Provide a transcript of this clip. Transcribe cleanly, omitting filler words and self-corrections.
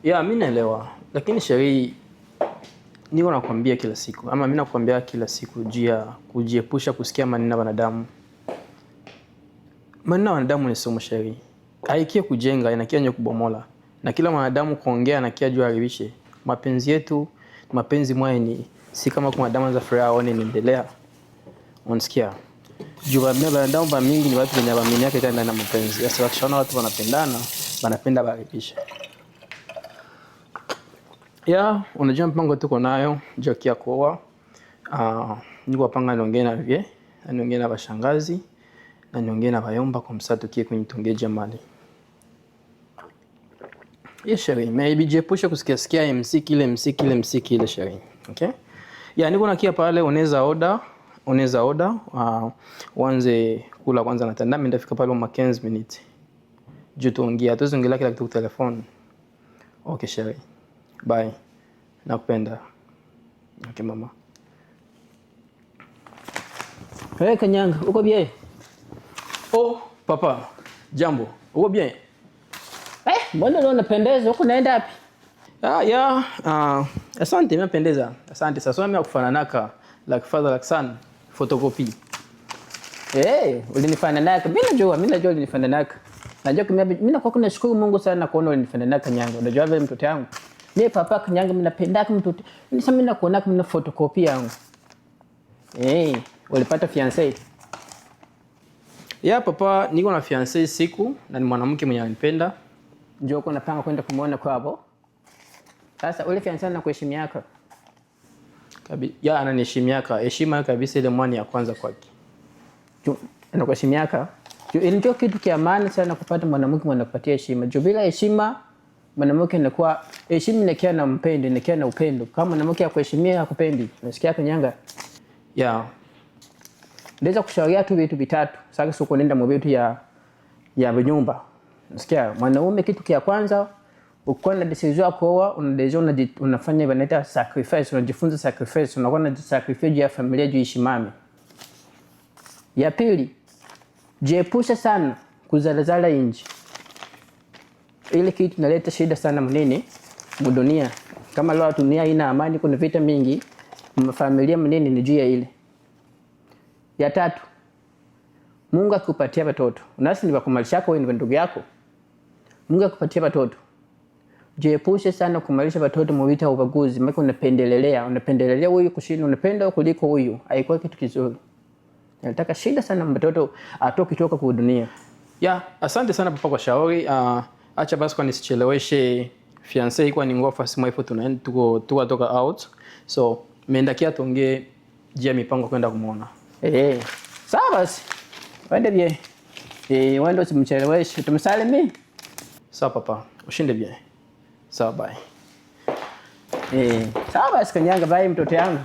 Ya, mimi naelewa. Lakini Sheri, niko nakwambia kila siku. Ama mimi nakwambia kila siku juu ya kujiepusha kusikia maneno ya wanadamu. Maneno ya wanadamu ni sumu Sheri. Haikia kujenga, inakia nje kubomola. Na kila mwanadamu kuongea anakia juu haribishe. Mapenzi yetu, mapenzi mwae ni si kama kwa wanadamu za furaha waone inaendelea. Unasikia? Juu wanadamu ba mingi ni watu wenye waamini yake tena na mapenzi. Sasa wakishaona watu wanapendana, wanapenda baribisha. Ya, unajua mpango tuko nayo, jokia kuoa. Niko panga niongee na vie, niongee na bashangazi, na niongee na bayomba kwa msatu kie kwenye tungeje mali. Yes, Sheri, maybe jiepushe kusikia mziki ile Sheri. Okay? Ya, niko nakia pale unaweza order, uanze kula kwanza na tanda, mimi ndafika pale ma 15 minutes. Juu tuongea, tuzongelea kila kitu kwa telefone. Okay, Sheri. Bye. Nakupenda. Okay, mama. Hey, Kanyanga, uko bien? Oh, papa. Jambo. Uko bien? Mbona leo unapendeza? Uko naenda wapi? Asante, nimependeza. Asante. Sasa mimi nakufananaka like father like son photocopy. Ulinifananaka. Mimi najua ulinifananaka. Najua mimi nakuwa nashukuru Mungu sana kuona ulinifananaka Nyanga. Unajua vile mtoto wangu. Mimi papa Kanyanga mimi napendaka mtoto. Nisema mimi nakuona kama photocopy yangu. Ulipata fiancé? Ya papa, niko na fiancé siku na ni mwanamke mwenye ananipenda. Njoo uko napanga kwenda kumuona kwao. Sasa ule fiancé anakuheshimiaka? Ya, ananiheshimiaka. Heshima kabisa ile mwani ya kwanza kwake. Anakuheshimiaka? Ndio kitu kia maana sana kupata mwanamke mwenye anakupatia heshima. Juu bila heshima mwanamke anakuwa heshima inakia na mpendo, inakia na upendo. Kama mwanamke akuheshimia hakupendi, unasikia Kanyanga? Ya. Ndeza kushauria tu vitu vitatu. Sasa sio kuenda mwetu ya nyumba. Unasikia? Mwanaume kitu kia kwanza ukiwa na decision ya kuoa, unafanya wanaita sacrifice, unajifunza sacrifice, unakuwa na sacrifice ya familia juu ishimame. Ya pili, jiepushe sana kuzalazala nje. Ile kitu inaleta shida sana mnene mudunia. Kama leo dunia ina amani, kuna vita mingi, familia mnene ni juu ya ile. Ya tatu, Mungu akupatia watoto. Unasi ni wakumalisha kwa wewe ndugu yako. Mungu akupatia watoto. Jiepushe sana kumalisha watoto mwita ubaguzi. Maana unapendelea huyu kushinda, unapenda kuliko huyu. Haikuwa kitu kizuri. Nataka shida sana mtoto atoke kutoka kwa dunia. Ya, asante sana papa kwa shauri. Acha basi kwa nisicheleweshe fiancé iko ni ngofa simu ipo tunaenda tuko toka out. So, meendakia tuongee jia mipango kwenda kumuona. Sawa basi. Wende bien. Wende usimcheleweshe. Tumsalimie. Sawa papa. Ushinde bien. Sawa bye. Sawa basi Kanyanga, bye mtoto yangu.